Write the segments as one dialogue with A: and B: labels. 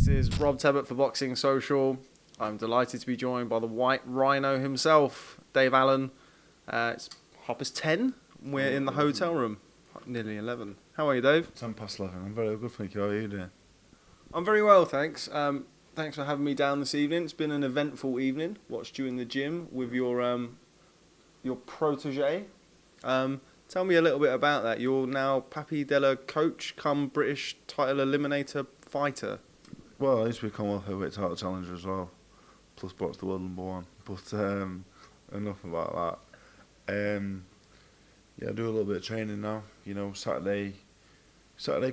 A: This is Rob Tebbutt for Boxing Social. I'm delighted to be joined by the White Rhino himself, Dave Allen. It's 10:30. We're in the hotel room, nearly 11. How are you, Dave?
B: 11. I'm very good, thank you. How are you doing?
A: I'm very well, thanks. Thanks for having me down this evening. It's been an eventful evening. Watched you in the gym with your protege. Tell me a little bit about that. You're now Papi Della coach, come British title eliminator fighter.
B: Well, I used to become a heavyweight title challenger as well, plus box the world #1. But enough about that. Yeah, I do a little bit of training now. You know, Saturday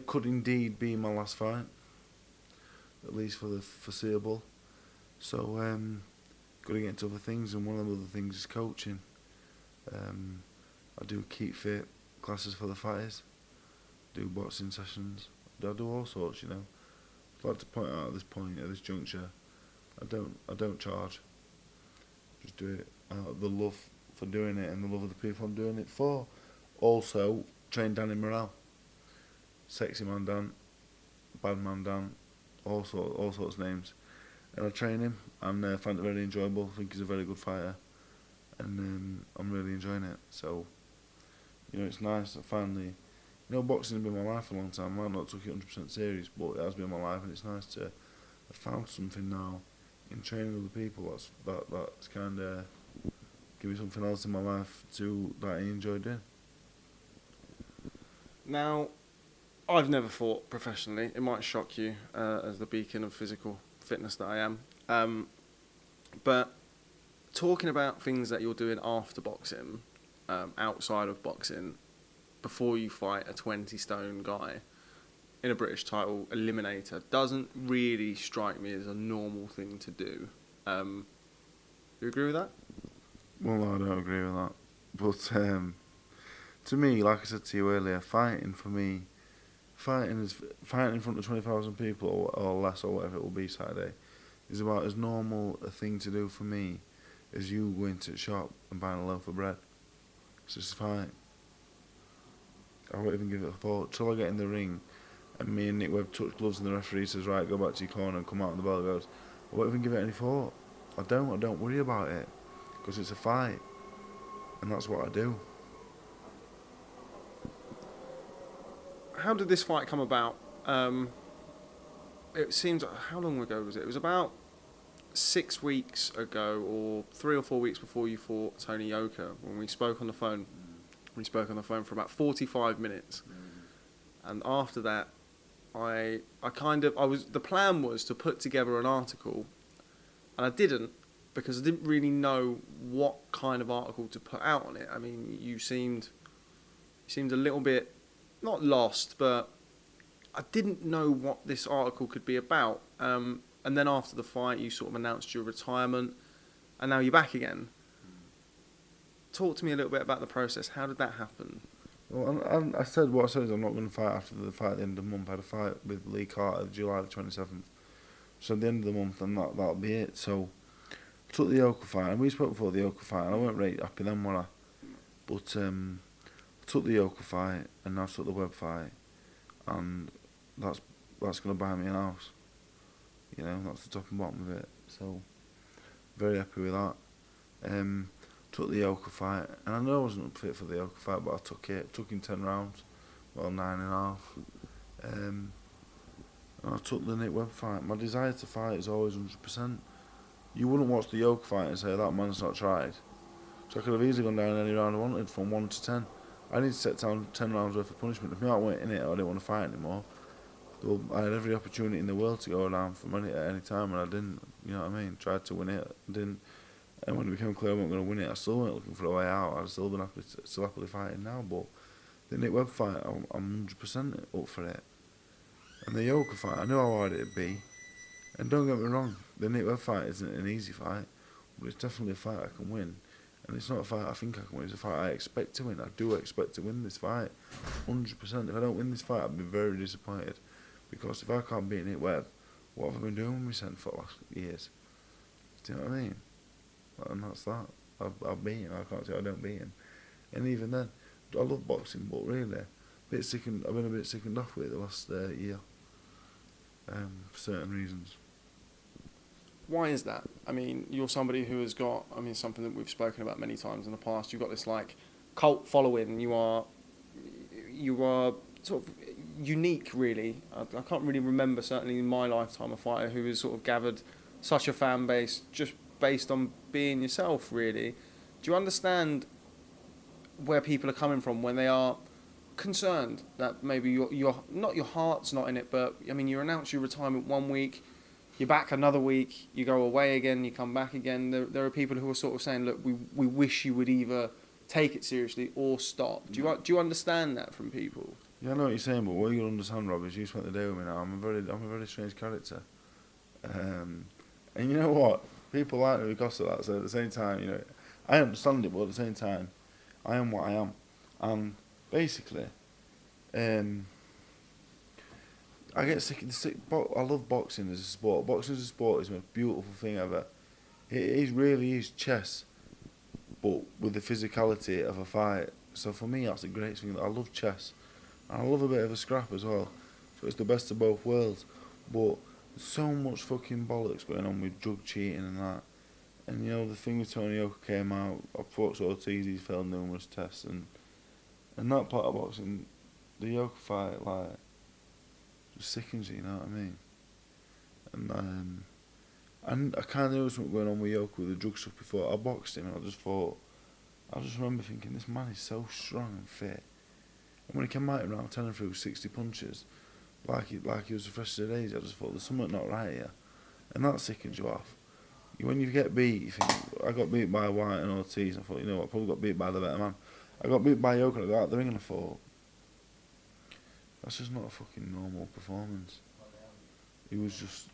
B: could indeed be my last fight, at least for the foreseeable. So, got to get into other things, and one of the other things is coaching. I do keep fit classes for the fighters, do boxing sessions, I do all sorts, you know. I'd like to point out at this juncture, I don't charge. Just do it out of the love for doing it and the love of the people I'm doing it for. Also, train Danny Morale, Sexy Man Dan, Bad Man Dan, all sorts of names. And I train him and find it very enjoyable. I think he's a very good fighter, and I'm really enjoying it. So, you know, it's nice that finally, you know, boxing has been my life for a long time. I might not took it 100% serious, but it has been my life, and it's nice to have found something now in training other people that's kind of give me something else in my life that I enjoy doing.
A: Now, I've never fought professionally. It might shock you as the beacon of physical fitness that I am. But talking about things that you're doing after boxing, outside of boxing, before you fight a 20-stone guy in a British title eliminator, doesn't really strike me as a normal thing to do. You agree with that?
B: Well, no, I don't agree with that. But to me, like I said to you earlier, fighting in front of 20,000 people or less or whatever it will be Saturday is about as normal a thing to do for me as you going to the shop and buying a loaf of bread. It's just a fight. I won't even give it a thought till I get in the ring and me and Nick Webb touch gloves and the referee says, right, go back to your corner and come out and the bell goes. I won't even give it any thought. I don't worry about it because it's a fight and that's what I do.
A: How did this fight come about? It seems, how long ago was it? It was about 6 weeks ago, or 3 or 4 weeks before you fought Tony Yoka, when we spoke on the phone. We spoke on the phone for about 45 minutes. And after that, the plan was to put together an article, and I didn't, because I didn't really know what kind of article to put out on it. I mean, you seemed a little bit, not lost, but I didn't know what this article could be about. And then after the fight, you sort of announced your retirement, and now you're back again. Talk to me a little bit about the process. How did that happen?
B: Well, I said is I'm not going to fight after the fight at the end of the month. I had a fight with Lee Carter July the 27th. So at the end of the month, and that'll be it. So I took the Yoka fight, and we spoke before the Yoka fight, and I weren't really happy then, were I? But I took the Yoka fight, and now I took the Webb fight, and that's going to buy me a house. You know, that's the top and bottom of it. So very happy with that. Took the Yoka fight, and I know I wasn't fit for the Yoka fight, but I took it. Took in 10 rounds, well 9.5. And I took the Nick Webb fight. My desire to fight is always 100%. You wouldn't watch the Yoka fight and say that man's not tried. So I could have easily gone down any round I wanted from 1 to 10. I need to set down 10 rounds worth of punishment. If I weren't in it, I didn't want to fight anymore. Well, I had every opportunity in the world to go down for money at any time, and I didn't. You know what I mean? Tried to win it, didn't. And when it became clear I wasn't going to win it, I still weren't looking for a way out. I'd still been happily fighting now. But the Nick Webb fight, I'm 100% up for it. And the Yoka fight, I knew how hard it'd be. And don't get me wrong, the Nick Webb fight isn't an easy fight, but it's definitely a fight I can win. And it's not a fight I think I can win, it's a fight I expect to win. I do expect to win this fight, 100%. If I don't win this fight, I'd be very disappointed. Because if I can't beat Nick Webb, what have I been doing with myself for the last years? Do you know what I mean? And that's that. I've beat him. I can't say I don't beat him. And even then, I love boxing, but really, I've been a bit sickened off with it the last year. for certain reasons.
A: Why is that? I mean, you're somebody who has got, I mean, something that we've spoken about many times in the past. You've got this like cult following. You are sort of unique, really. I can't really remember, certainly in my lifetime, a fighter who has sort of gathered such a fan base just based on being yourself, really. Do you understand where people are coming from when they are concerned that maybe your not your heart's not in it, but I mean, you announce your retirement one week, you're back another week, you go away again, you come back again. There are people who are sort of saying, look, we wish you would either take it seriously or stop. Do you understand that from people?
B: Yeah, I know what you're saying, but what you understand, Rob, is you spent the day with me now. I'm a very strange character, and you know what? People like me because of that. So at the same time, you know, I understand it, but at the same time, I am what I am, and basically, I get sick. I love boxing as a sport. Boxing as a sport is the most beautiful thing ever. Really is chess, but with the physicality of a fight. So for me, that's the greatest thing. I love chess, and I love a bit of a scrap as well. So it's the best of both worlds. But there's so much fucking bollocks going on with drug cheating and that. And you know, the thing with Tony Oka came out. I thought Ortiz, he's failed numerous tests, and that part of boxing, the Yoka fight, like, just sickens you, you know what I mean? And I kind of knew something going on with Yoka with the drug stuff before I boxed him, and I just remember thinking, this man is so strong and fit. And when he came out around 10 through 60 punches, like he was the freshest of days, I just thought, there's something not right here. And that sickens you off. When you get beat, you think, I got beat by Whyte and Ortiz, I thought, you know what, I probably got beat by the better man. I got beat by Yoka, and I got out the ring and I thought, that's just not a fucking normal performance. He was just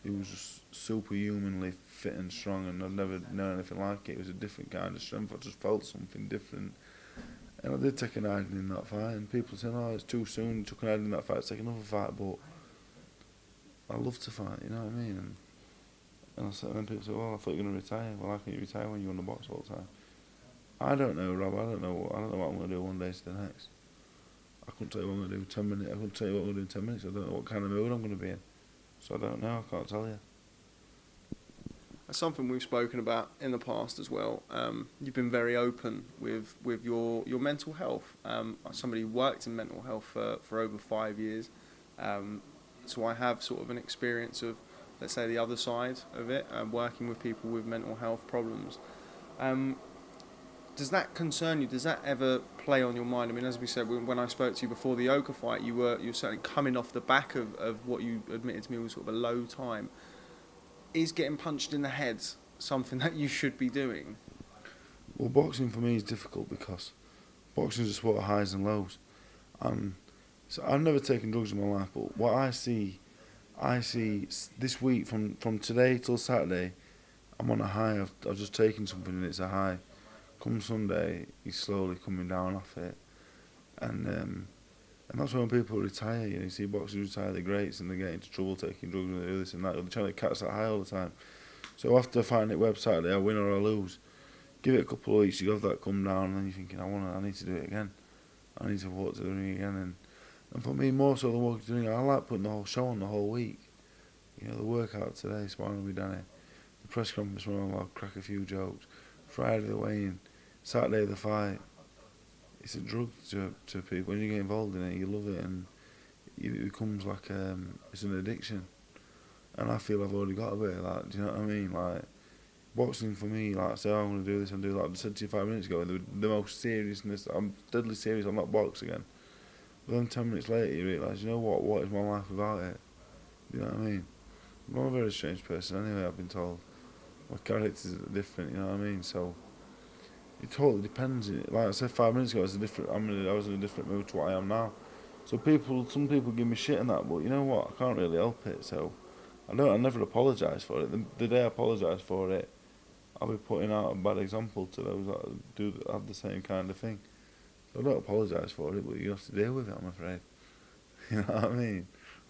B: superhumanly fit and strong, and I'd never known anything like it. It was a different kind of strength. I just felt something different. And I did take an hiding in that fight, and people said, oh, it's too soon, you took an hiding in that fight, take another fight, but I love to fight, you know what I mean? And I said, and then people said, well, I thought you were going to retire. Well, how can you retire when you're on the box all the time? I don't know, Rob, I don't know what I'm going to do one day to the next. I couldn't tell you what I'm going to do in 10 minutes. I couldn't tell you what I'm going to do in 10 minutes. I don't know what kind of mood I'm going to be in. So I don't know. I can't tell you.
A: That's something we've spoken about in the past as well. You've been very open with your mental health. Somebody who worked in mental health for over 5 years. So I have sort of an experience of, let's say, the other side of it, working with people with mental health problems. Does that concern you? Does that ever play on your mind? I mean, as we said, when I spoke to you before the Oka fight, you were certainly coming off the back of what you admitted to me was sort of a low time. Is getting punched in the head something that you should be doing?
B: Well, boxing for me is difficult because boxing is a sport of highs and lows. So I've never taken drugs in my life, but what I see this week from today till Saturday, I'm on a high. I've just taken something and it's a high. Come Sunday, he's slowly coming down off it, and that's when people retire. You know, you see boxers retire the greats and they get into trouble taking drugs and they do this and that. They're trying to catch that high all the time. So after fighting Nick Webb Saturday, I win or I lose. Give it a couple of weeks, you have that come down, and then you're thinking, I need to do it again. I need to walk to the ring again, and for me, more so than walking to the ring, I like putting the whole show on the whole week. You know, the workout today, sparring will be done. The press conference tomorrow, I'll crack a few jokes. Friday the weigh-in, Saturday the fight. It's a drug to people. When you get involved in it, you love it, and it becomes like it's an addiction. And I feel I've already got a bit of that. Do you know what I mean? Like boxing for me, like I say, oh, I'm going to do this and do that. I said to you 5 minutes ago, the most seriousness. I'm deadly serious. I'm not box again. But then 10 minutes later, you realise, you know what? What is my life without it? You know what I mean? I'm a very strange person anyway, I've been told. My characters are different, you know what I mean? So it totally depends. Like I said 5 minutes ago, I was in a different mood to what I am now. So some people give me shit and that, but you know what? I can't really help it. So I never apologise for it. The day I apologise for it, I'll be putting out a bad example to those that have the same kind of thing. So I don't apologise for it, but you have to deal with it, I'm afraid. You know what I mean?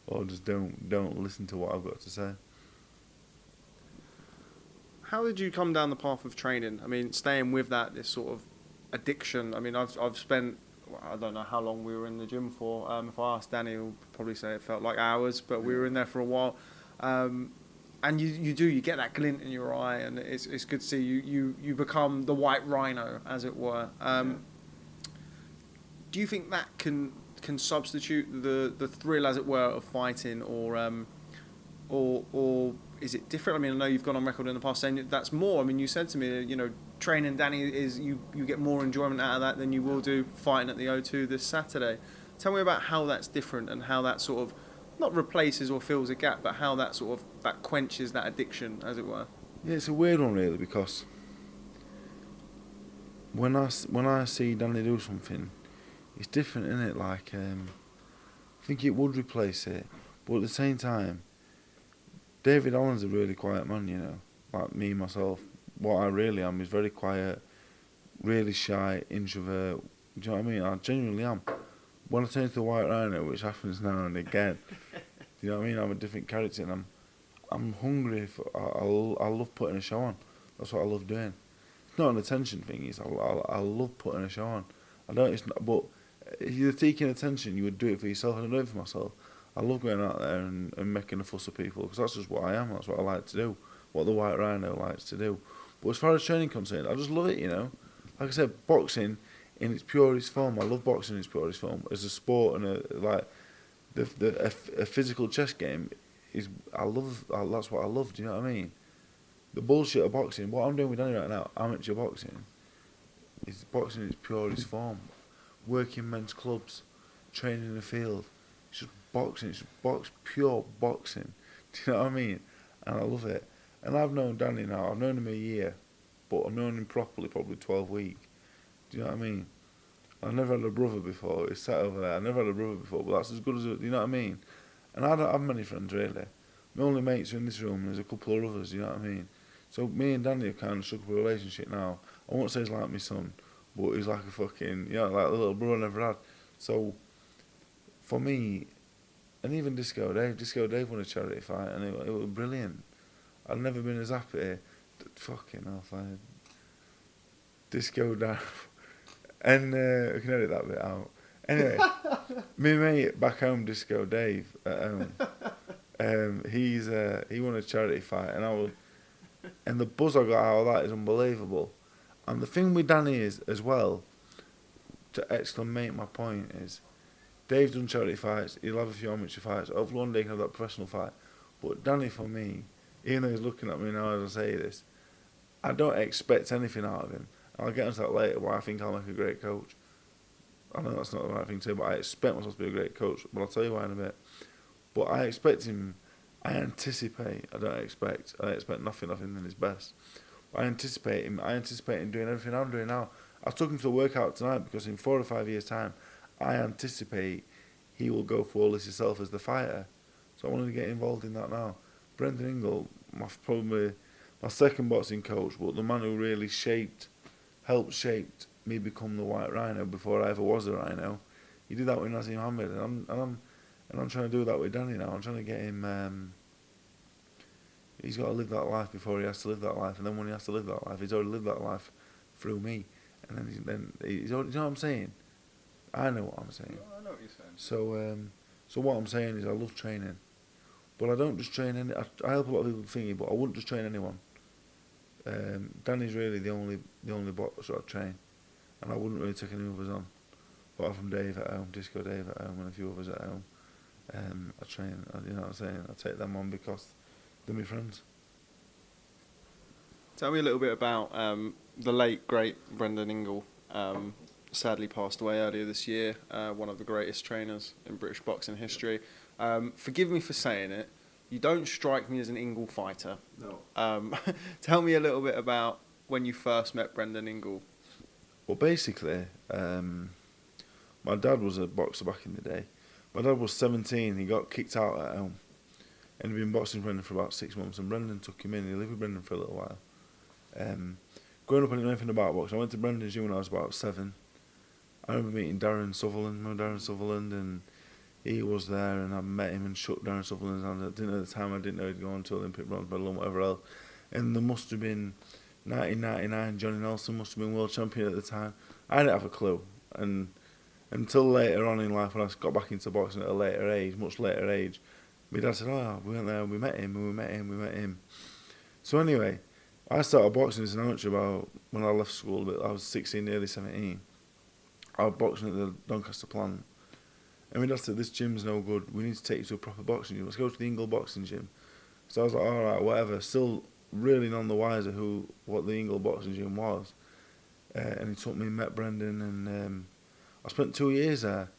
B: Or just don't listen to what I've got to say.
A: How did you come down the path of training? I mean, staying with this sort of addiction. I mean, I've spent I don't know how long we were in the gym for. If I asked Danny, he'll probably say it felt like hours, but we were in there for a while. And you get that glint in your eye, and it's good to see you become the White Rhino, as it were. Do you think that can substitute the thrill, as it were, of fighting, or is it different? I mean, I know you've gone on record in the past saying that's more. I mean, you said to me, training Danny is you get more enjoyment out of that than you will do fighting at the O2 this Saturday. Tell me about how that's different and how that sort of not replaces or fills a gap, but how that sort of that quenches that addiction, as it were.
B: Yeah, it's a weird one really, because when I see Danny do something, it's different, isn't it? Like I think it would replace it, but at the same time, David Allen's a really quiet man, like me myself. What I really am is very quiet, really shy, introvert. Do you know what I mean? I genuinely am. When I turn to the White Rhino, which happens now and again, do you know what I mean? I'm a different character, and I'm hungry for. I love putting a show on. That's what I love doing. It's not an attention thing. It's I love putting a show on. I don't. It's not. But if you're taking attention, you would do it for yourself. I don't do it for myself. I love going out there and making a fuss of people, because that's just what I am. That's what I like to do. What the White Rhino likes to do. But as far as training concerned, I just love it. Like I said, boxing in its purest form. I love boxing in its purest form as a sport, and a physical chess game is. That's what I love. Do you know what I mean? The bullshit of boxing. What I'm doing with Danny right now, amateur boxing, is boxing in its purest form. Working men's clubs, training in the field. It's just boxing. It's just pure boxing. Do you know what I mean? And I love it. And I've known Danny now. I've known him a year, but I've known him properly probably 12 weeks. Do you know what I mean? I've never had a brother before. He's sat over there. I've never had a brother before, but that's as good as it. You know what I mean? And I don't have many friends really. My only mates are in this room, and there's a couple of others. You know what I mean? So me and Danny have kind of struck up a relationship now. I won't say he's like my son, but he's like a fucking, like a little brother I never had. So for me, and even Disco Dave won a charity fight, and it was brilliant. I've never been as happy. Fucking hell, fine. Disco down. And I can edit that bit out. Anyway, my mate back home, Disco Dave, at home, he won a charity fight, and the buzz I got out of that is unbelievable. And the thing with Danny is, as well, to exclamate my point, is Dave's done charity fights, he'll have a few amateur fights, hopefully one day he can have that professional fight. But Danny, for me, even though he's looking at me now as I say this, I don't expect anything out of him. I'll get into that later, why I think I'll make a great coach. I know that's not the right thing to say, but I expect myself to be a great coach. But I'll tell you why in a bit. But I expect him, I anticipate nothing of him than his best. I anticipate him doing everything I'm doing now. I took him to a workout tonight because in 4 or 5 years' time, I anticipate he will go for all this himself as the fighter. So I wanted to get involved in that now. Brendan Ingle, probably my second boxing coach, but the man who really helped shape me become the White Rhino before I ever was a Rhino. He did that with Nazim Hamid, and I'm trying to do that with Danny now. I'm trying to get him. He's got to live that life before he has to live that life, and then when he has to live that life, he's already lived that life through me, and then he's already. You know what I'm saying? I know what I'm saying.
A: I know what you're saying.
B: So what I'm saying is I love training, but I don't just train any. I help a lot of people thinking, but I wouldn't just train anyone. Danny's really the only boxer I train, and I wouldn't really take any others on, apart from Dave at home, Disco Dave at home, and a few others at home. I train. You know what I'm saying? I take them on because they're my friends.
A: Tell me a little bit about the late great Brendan Ingle. Sadly passed away earlier this year. One of the greatest trainers in British boxing history. Forgive me for saying it. You don't strike me as an Ingle fighter.
B: No.
A: Tell me a little bit about when you first met Brendan Ingle.
B: Well, basically, my dad was a boxer back in the day. My dad was 17. He got kicked out at home, and he'd been boxing Brendan for about 6 months. And Brendan took him in. He lived with Brendan for a little while. Growing up, I didn't know anything about boxing. I went to Brendan's gym when I was about 7. I remember meeting Darren Sutherland, and he was there, and I met him and shook Darren Sutherland's hand. At the time, I didn't know he'd go on to Olympic bronze medal and whatever else. And there must have been 1999. Johnny Nelson must have been world champion at the time. I didn't have a clue, and Until later on in life, when I got back into boxing at a later age, much later age, my dad said, "Oh, we went there, and we met him." So anyway, I started boxing as an amateur about when I left school. But I was 16, nearly 17. I was boxing at the Doncaster plant, and my dad said, "This gym's no good. We need to take you to a proper boxing gym. Let's go to the Ingle boxing gym." So I was like, "All right, whatever." Still really none the wiser what the Ingle boxing gym was, and he took me and met Brendan, and I spent 2 years there,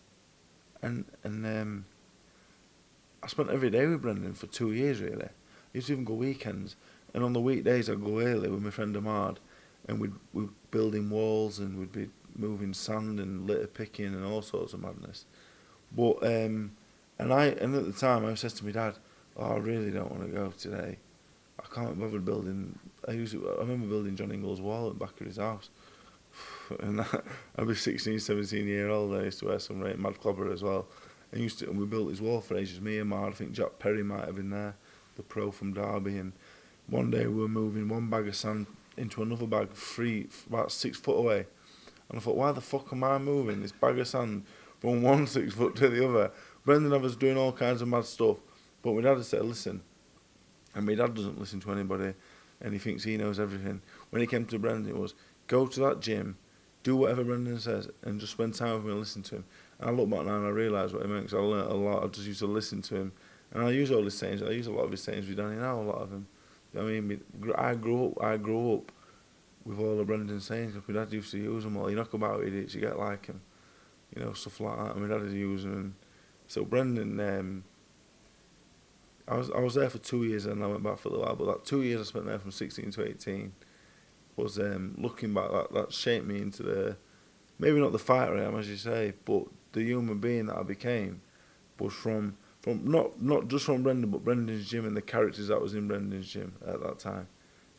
B: and I spent every day with Brendan for 2 years really. I used to even go weekends, and on the weekdays I'd go early with my friend Ahmad, and we'd building walls, and we'd be moving sand and litter picking and all sorts of madness. But and at the time I said to my dad, "Oh, I really don't want to go today. I can't bother building." I remember building John Ingle's wall at the back of his house, and I was 16, 17 year old. I used to wear some mad clobber as well. And we built his wall for ages. Me and Ahmad, I think Jack Perry might have been there, the pro from Derby. And one day we were moving one bag of sand into another bag, about 6 foot away. And I thought, why the fuck am I moving this bag of sand from one 6 foot to the other? Brendan was doing all kinds of mad stuff. But my dad had said, listen. And my dad doesn't listen to anybody, and he thinks he knows everything. When he came to Brendan, it was, go to that gym, do whatever Brendan says, and just spend time with him and listen to him. And I look back now and I realise what he meant, because I learnt a lot. I just used to listen to him. And I use all his sayings. I use a lot of his sayings with Danny now, a lot of them. I mean, I grew up with all of Brendan's sayings. My dad used to use them all. You knock about idiots, you get like him. You know, stuff like that. And my dad would use them. And so Brendan, I was there for 2 years and I went back for a little while. But that 2 years I spent there from 16 to 18 was, looking back, that shaped me into maybe not the fighter I am, as you say, but the human being that I became was from not just from Brendan, but Brendan's gym and the characters that was in Brendan's gym at that time.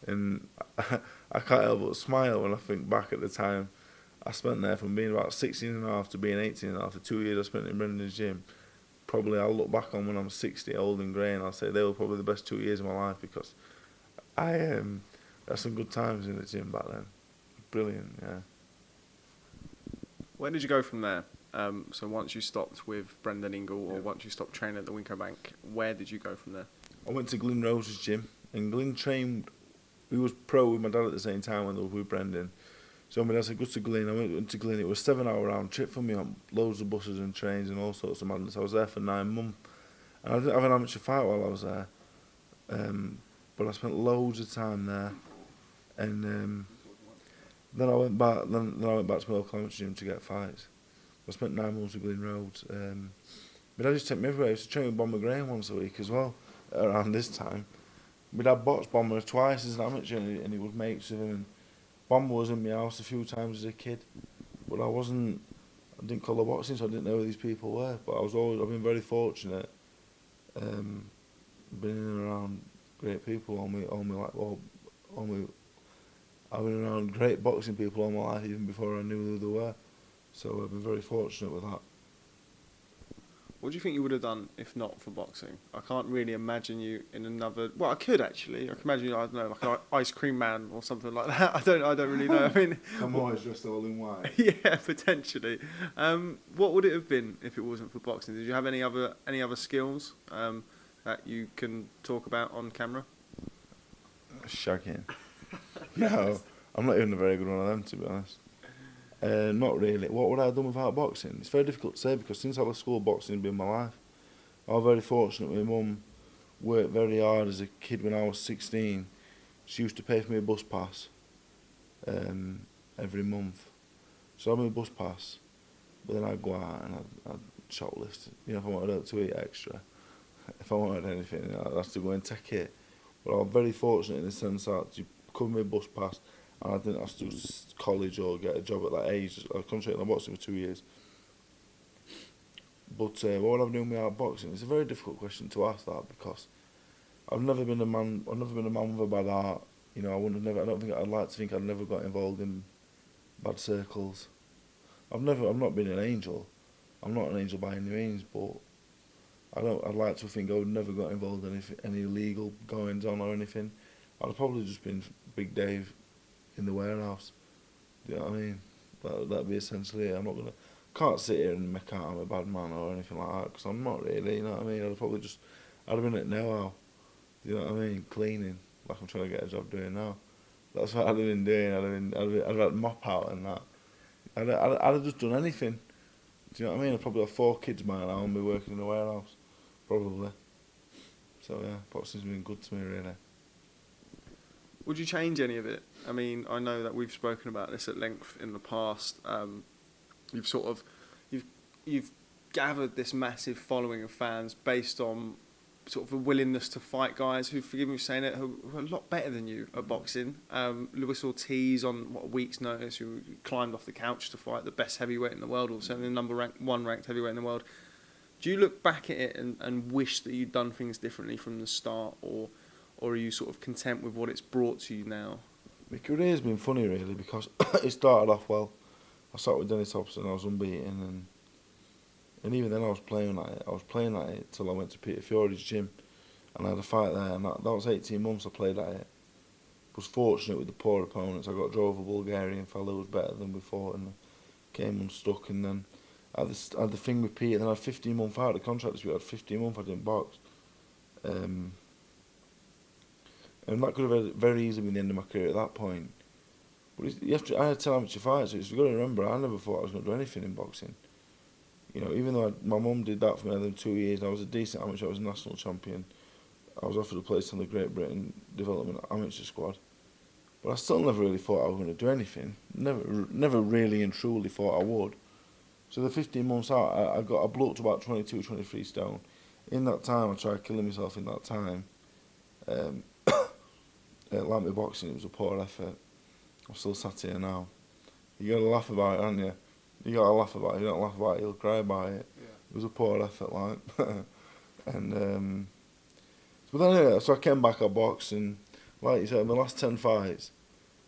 B: And I can't help but smile when I think back at the time I spent there, from being about 16 and a half to being 18 and a half. The 2 years I spent in Brendan's gym, probably I'll look back on when I'm 60, old and grey, and I'll say they were probably the best 2 years of my life, because I had some good times in the gym back then. Brilliant, yeah.
A: Where did you go from there? So once you stopped with Brendan Ingle, or once you stopped training at the Winco Bank, where did you go from there?
B: I went to Glyn Rose's gym, and Glyn trained. We was pro with my dad at the same time when they were with Brendan. So my dad said, go to Glyn. I went to Glyn. It was a 7-hour round trip for me on loads of buses and trains and all sorts of madness. I was there for 9 months. And I didn't have an amateur fight while I was there. But I spent loads of time there. And then I went back. Then I went back to my local amateur gym to get fights. I spent 9 months with Glyn Roads. My dad used to take me everywhere. I used to train with Bomber Graham once a week as well, around this time. My dad boxed Bomber twice as an amateur, and he was mates with him. And Bomber was in my house a few times as a kid, but I didn't colour boxing, so I didn't know who these people were. But I've been very fortunate, been in and around great people I've been around great boxing people all my life, even before I knew who they were. So I've been very fortunate with that.
A: What do you think you would have done if not for boxing? I can't really imagine you in another... Well, I could actually. I can imagine you, I don't know, like an ice cream man or something like that. I don't really know. I mean,
B: I'm always dressed all in white.
A: Yeah, potentially. What would it have been if it wasn't for boxing? Did you have any other skills that you can talk about on camera?
B: Shagging. No, I'm not even a very good one of them, to be honest. Not really. What would I have done without boxing? It's very difficult to say, because since I left school, boxing has been my life. I was very fortunate. My mum worked very hard as a kid when I was 16. She used to pay for me a bus pass every month. So I had my bus pass, but then I'd go out and I'd shoplift. You know, if I wanted to eat extra, if I wanted anything, I'd have to go and take it. But I was very fortunate in the sense that she covered my bus pass, and I didn't have to do college or get a job at that age. I concentrated on boxing for 2 years. But what would I have done without boxing? It's a very difficult question to ask that, because I've never been a man with a bad heart. You know, I'd like to think I'd never got involved in bad circles. I've not been an angel. I'm not an angel by any means, but I'd like to think I would never got involved in any illegal goings on or anything. I'd have probably just been Big Dave in the warehouse. Do you know what I mean? That'd be essentially it. I'm Can't sit here and make out I'm a bad man or anything like that, because I'm not really, you know what I mean? I'd have been at know-how, you know what I mean? Cleaning, like I'm trying to get a job doing now. That's what I'd have been doing. I'd have had mop out and that. I'd have just done anything. Do you know what I mean? I'd probably have 4 kids by now and be working in a warehouse, probably. So yeah, boxing's been good to me, really.
A: Would you change any of it? I mean, I know that we've spoken about this at length in the past. You've gathered this massive following of fans based on sort of a willingness to fight guys who, forgive me for saying it, who are a lot better than you at boxing. Luis Ortiz, on a week's notice, who climbed off the couch to fight the best heavyweight in the world, or certainly the number one ranked heavyweight in the world. Do you look back at it and wish that you'd done things differently from the start, or are you sort of content with what it's brought to you now?
B: My career's been funny, really, because it started off well. I started with Dennis Hobson, I was unbeaten, and even then I was playing at it. I was playing at it till I went to Peter Fiore's gym, and I had a fight there, and that was 18 months I played at it. Was fortunate with the poor opponents. I got drove a Bulgarian fella who was better than before, and came unstuck, and then I had the thing with Peter, then I had 15 months out of the contract this week. I had 15 months I didn't box. And that could have very easily been the end of my career at that point. But I had to tell how much you fight, so you've got to remember, I never thought I was going to do anything in boxing. You know, even though my mum did that for me in 2 years, and I was a decent amateur, I was a national champion. I was offered a place on the Great Britain Development Amateur Squad. But I still never really thought I was going to do anything. Never really and truly thought I would. So the 15 months out, I blew up to about 22, 23 stone. In that time, I tried killing myself in that time. Like my boxing, it was a poor effort. I'm still sat here now. You got to laugh about it, haven't you? You got to laugh about it. If you don't laugh about it, you'll cry about it. Yeah. It was a poor effort, like. And but then anyway, so I came back, I boxed, and like you said, my last 10 fights,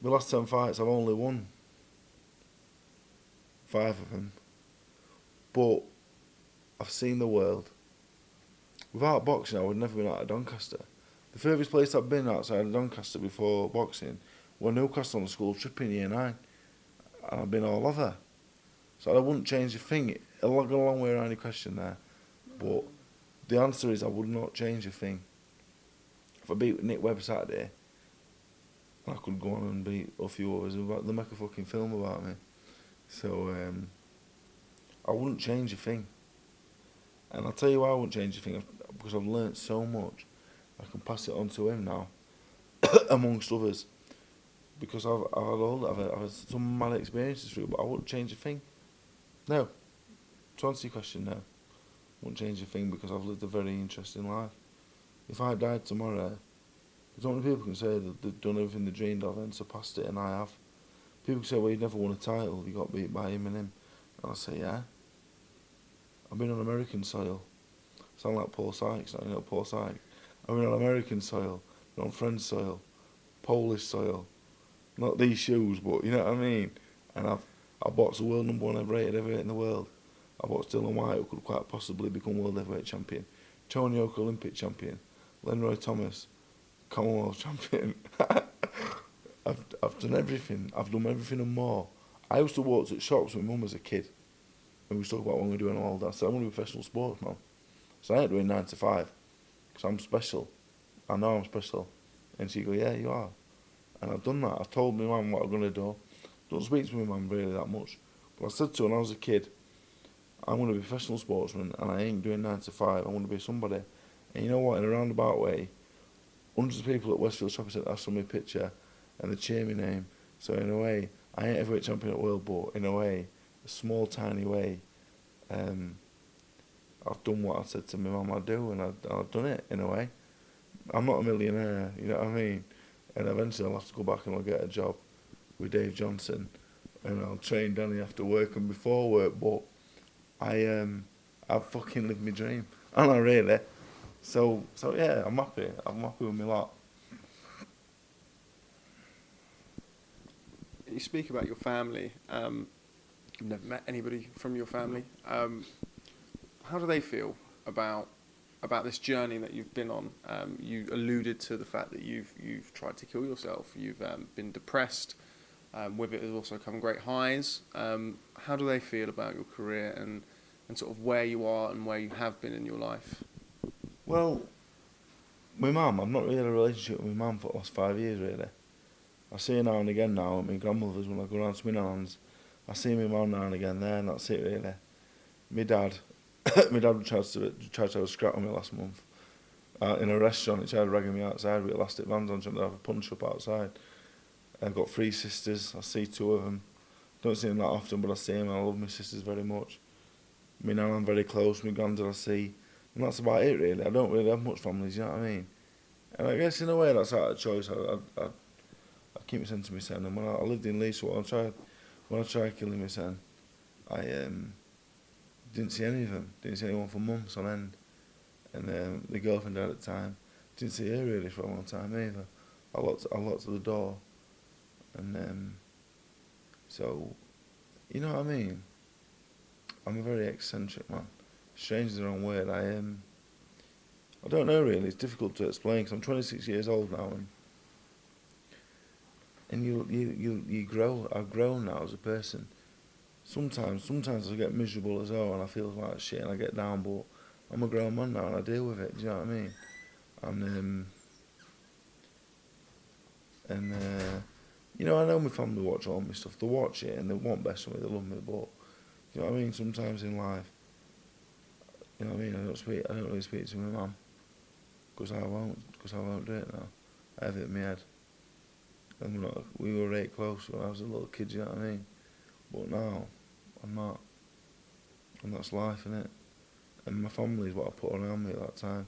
B: I've only won 5 of them. But I've seen the world. Without boxing, I would never been out of Doncaster. The furthest place I've been outside of Doncaster before boxing was Newcastle on the school trip in year 9. And I've been all over. So I wouldn't change a thing. I'll go a long way around your question there. But the answer is I would not change a thing. If I beat Nick Webb Saturday, I could go on and beat a few others. They'll make a fucking film about me. So I wouldn't change a thing. And I'll tell you why I wouldn't change a thing. Because I've learnt so much. I can pass it on to him now, amongst others. Because I've had some mad experiences through, but I wouldn't change a thing. No. To answer your question, no. I wouldn't change a thing because I've lived a very interesting life. If I died tomorrow, there's not many people can say that they've done everything they dreamed of and surpassed it, and I have. People can say, well, you never won a title, you got beat by him and him. And I say, yeah. I've been on American soil. Sound like Paul Sykes, you know Paul Sykes. I've been on American soil, been on French soil, Polish soil. Not these shoes, but you know what I mean? And I boxed the world number 1 rated heavyweight in the world. I boxed Dylan White, who could quite possibly become world heavyweight champion. Tony Oak, Olympic champion. Lenroy Thomas, Commonwealth champion. I've done everything. I've done everything and more. I used to walk to shops with mum as a kid. And we used to talk about what we're doing and all that. So I'm going to be a professional sportsman. So I ain't doing 9 to 5. Because I'm special. I know I'm special. And she go, yeah, you are. And I've done that. I've told my mum what I'm going to do. Don't speak to my mum really that much. But I said to her when I was a kid, I'm going to be a professional sportsman and I ain't doing 9 to 5. I'm going to be somebody. And you know what? In a roundabout way, hundreds of people at Westfield Shopping Centre asked for my picture and they cheer my name. So in a way, I ain't heavyweight champion at world, but in a way, a small, tiny way, I've done what I said to my mum I'd do, and I've done it in a way. I'm not a millionaire, you know what I mean? And eventually I'll have to go back and I'll get a job with Dave Johnson, and I'll train Danny after work and before work. But I've fucking lived my dream, and I really. So yeah, I'm happy. I'm happy with my lot.
A: You speak about your family. You've never met anybody from your family. How do they feel about this journey that you've been on? You alluded to the fact that you've tried to kill yourself. You've been depressed. With it has also come great highs. How do they feel about your career and sort of where you are and where you have been in your life?
B: Well, my mum, I've not really had a relationship with my mum for the last 5 years, really. I see her now and again now at my grandmother's when I go around to my nan's. I see my mum now and again there, and that's it, really. My dad, my dad tried to have a scrap with me last month. In a restaurant, he tried ragging me outside with elastic bands on, trying to have a punch up outside. I've got 3 sisters, I see 2 of them. Don't see them that often, but I see them and I love my sisters very much. My nan I'm very close, my granddad I see. And that's about it, really. I don't really have much families, you know what I mean? And I guess in a way that's out of choice. I keep my son to my son. And when I lived in Leeds, when I tried killing my son, I didn't see any of them. Didn't see anyone for months on end. And the girlfriend I had at the time, didn't see her really for a long time either. I locked the door. And so, you know what I mean? I'm a very eccentric man. Strange is the wrong word. I don't know really. It's difficult to explain because I'm 26 years old now, and you grow. I've grown now as a person. Sometimes I get miserable as well, and I feel like shit, and I get down. But I'm a grown man now, and I deal with it. Do you know what I mean? And you know, I know my family watch all my stuff. They watch it and they want best for me. They love me, but you know what I mean. Sometimes in life, you know what I mean. I don't really speak to my mum because I won't do it now. I have it in my head. And we were really close when I was a little kid. You know what I mean. But now, I'm not. And that's life, innit? And my family is what I put around me at that time.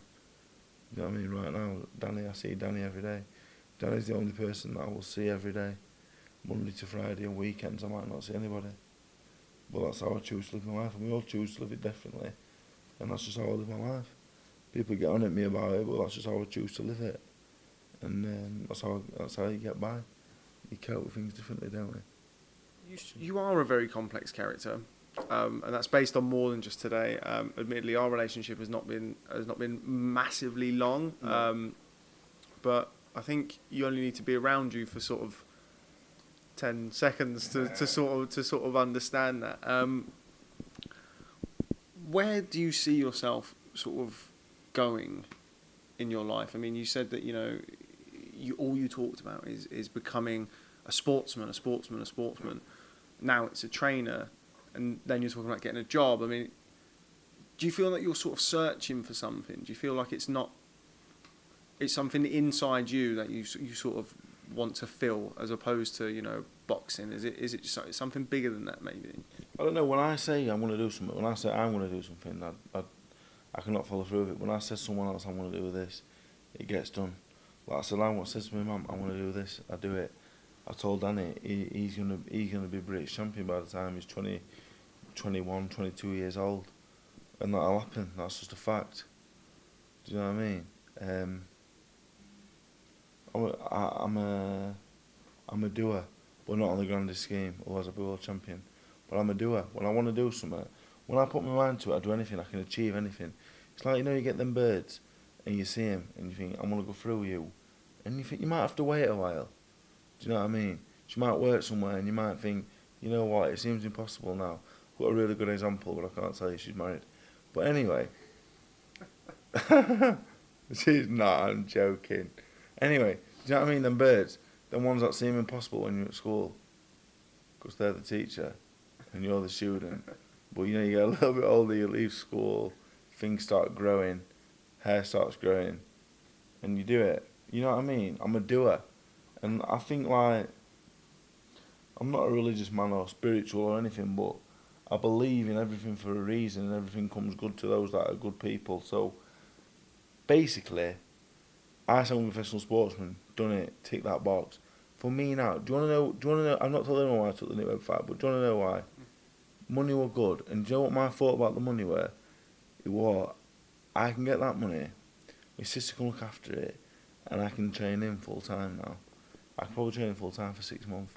B: You know what I mean? Right now, Danny, I see Danny every day. Danny's the only person that I will see every day. Monday to Friday and weekends I might not see anybody. But that's how I choose to live my life, and we all choose to live it differently. And that's just how I live my life. People get on at me about it, but that's just how I choose to live it. And that's how you get by. You cope with things differently, don't we?
A: You are a very complex character, and that's based on more than just today. Admittedly, our relationship has not been massively long, but I think you only need to be around you for sort of 10 seconds to sort of understand that. Where do you see yourself sort of going in your life? I mean, you said that all you talked about is becoming a sportsman. Now it's a trainer, and then you're talking about getting a job. I mean, do you feel that you're sort of searching for something? Do you feel like it's something inside you that you sort of want to fill, as opposed to boxing? Is it just something bigger than that, maybe?
B: I don't know. When I say I'm going to do something, when I say I'm going to do something, I cannot follow through with it. When I say to someone else I'm going to do this, it gets done. Like I said, I says to my mum, I'm going to do this, I do it. I told Danny he's going to be British champion by the time he's 20, 21, 22 years old, and that'll happen. That's just a fact. Do you know what I mean? I'm a doer, but not on the grandest scheme. Otherwise, I'll be world champion. But I'm a doer. When I want to do something, when I put my mind to it, I do anything. I can achieve anything. It's like you get them birds, and you see them, and you think I'm gonna go through you, and you think you might have to wait a while. Do you know what I mean? You might work somewhere, and you might think, you know what? It seems impossible now. I've got a really good example, but I can't tell you she's married. But anyway, she's not. I'm joking. Anyway, do you know what I mean? Them birds, them ones that seem impossible when you're at school, because they're the teacher and you're the student. But you get a little bit older, you leave school, things start growing, hair starts growing, and you do it. You know what I mean? I'm a doer, and I think I'm not a religious man or spiritual or anything, but I believe in everything for a reason, and everything comes good to those that are good people. So basically, I say I'm a professional sportsman, done it, tick that box. For me now, do you want to know, I'm not telling anyone why I took the Nick Webb fight, but do you want to know why? Money were good, and do you know what my thought about the money were? It was, I can get that money, my sister can look after it, and I can train him full time now. I can probably train him full time for 6 months.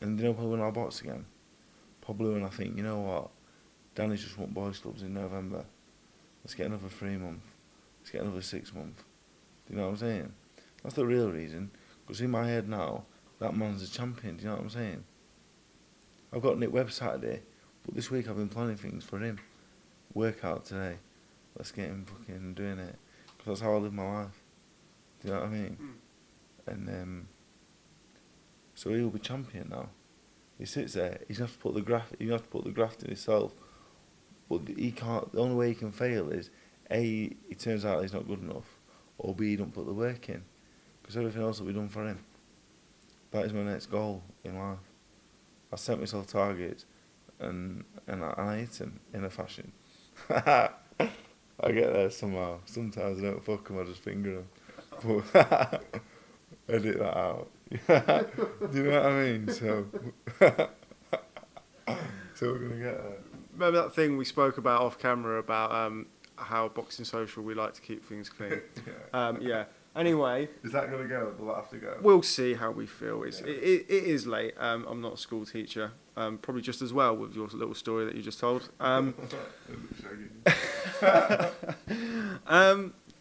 B: And probably when I box again, probably when I think, you know what, Danny's just won boys clubs in November, let's get another 3 months, let's get another 6 months. Do you know what I'm saying? That's the real reason. Because in my head now, that man's a champion. Do you know what I'm saying? I've got Nick Webb Saturday, but this week I've been planning things for him. Workout today. Let's get him fucking doing it. Because that's how I live my life. Do you know what I mean? And so he'll be champion now. He sits there. He's gonna have to put the graft. He has to put the graft in himself. But he can't. The only way he can fail is A, it turns out he's not good enough, or B, he don't put the work in. Because everything else will be done for him. That is my next goal in life. I set myself targets, and I hit them in a fashion. I get there somehow. Sometimes I don't fuck them, I just finger them. But edit that out. Do you know what I mean? So we're gonna get there.
A: Remember that thing we spoke about off camera about how Boxing Social we like to keep things clean. Yeah. Anyway,
B: is that gonna go? Will that have to go?
A: We'll see how we feel. It is late. I'm not a school teacher. Probably just as well with your little story that you just told.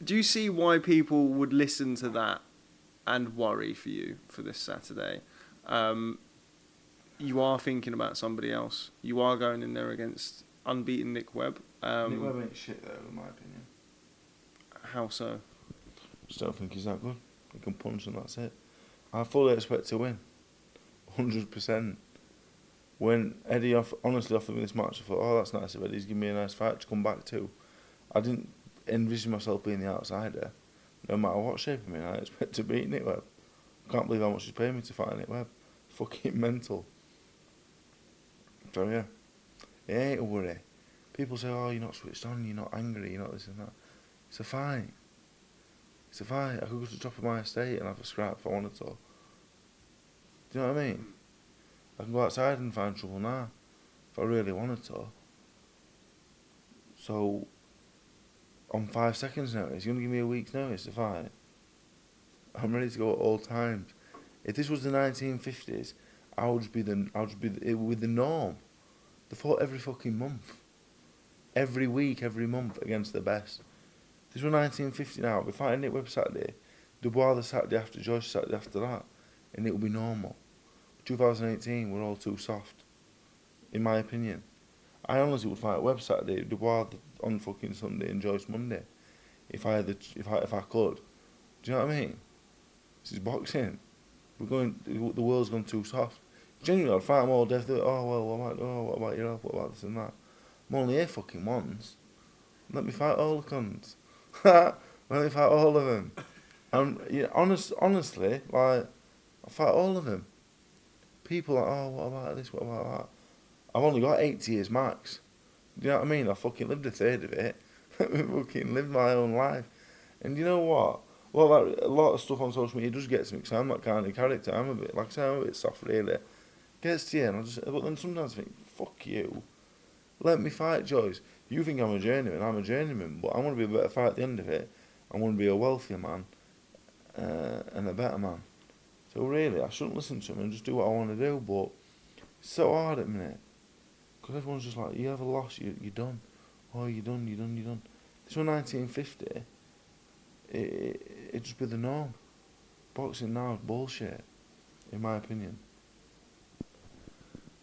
A: Do you see why people would listen to that and worry for you for this Saturday? You are thinking about somebody else. You are going in there against unbeaten Nick Webb.
B: Nick Webb ain't shit though, in my opinion.
A: How so?
B: Just don't think he's that good. He can punch and that's it. I fully expect to win. 100%. When Eddie honestly offered me this match, I thought, oh, that's nice of Eddie. He's giving me a nice fight to come back to. I didn't envision myself being the outsider. No matter what shape I'm in, I expect to beat Nick Webb. I can't believe how much he's paying me to fight Nick Webb. Fucking mental. So yeah, it ain't a worry. People say, oh, you're not switched on, you're not angry, you're not this and that. It's a fight. It's a fight. I could go to the top of my estate and have a scrap if I wanted to. Do you know what I mean? I can go outside and find trouble now if I really wanted to. So, on 5 seconds notice, you're going to give me a week's notice to fight? I'm ready to go at all times. If this was the 1950s, I would be with the norm. They fought every fucking month. Every week, every month against the best. If this was 1950 now, I'd be fighting Nick Webb Saturday, Dubois the Saturday after, Joyce Saturday after that, and it would be normal. 2018, we're all too soft, in my opinion. I honestly would fight Webb Saturday, Dubois on fucking Sunday, and Joyce Monday, if I could. Do you know what I mean? This is boxing. The world's gone too soft. Genuinely, I'd fight them all death. Oh well, what about your health? What about this and that? I'm only here fucking once. Let me fight all the cunts. Let me fight all of them. Honestly, like, I fight all of them. People are like, oh, what about this? What about that? I've only got 80 years max. Do you know what I mean? I fucking lived a third of it. I fucking lived my own life. And you know what? A lot of stuff on social media does get to me because I'm that kind of character. I'm a bit soft, really. Gets to you, and but then sometimes I think, fuck you. Let me fight, Joyce. You think I'm a journeyman, but I want to be a better fighter at the end of it. I want to be a wealthier man and a better man. So really, I shouldn't listen to him and just do what I want to do, but it's so hard at the minute. Because everyone's just like, you have a loss, you're done. Oh, you're done. This was 1950. It just be the norm. Boxing now is bullshit, in my opinion.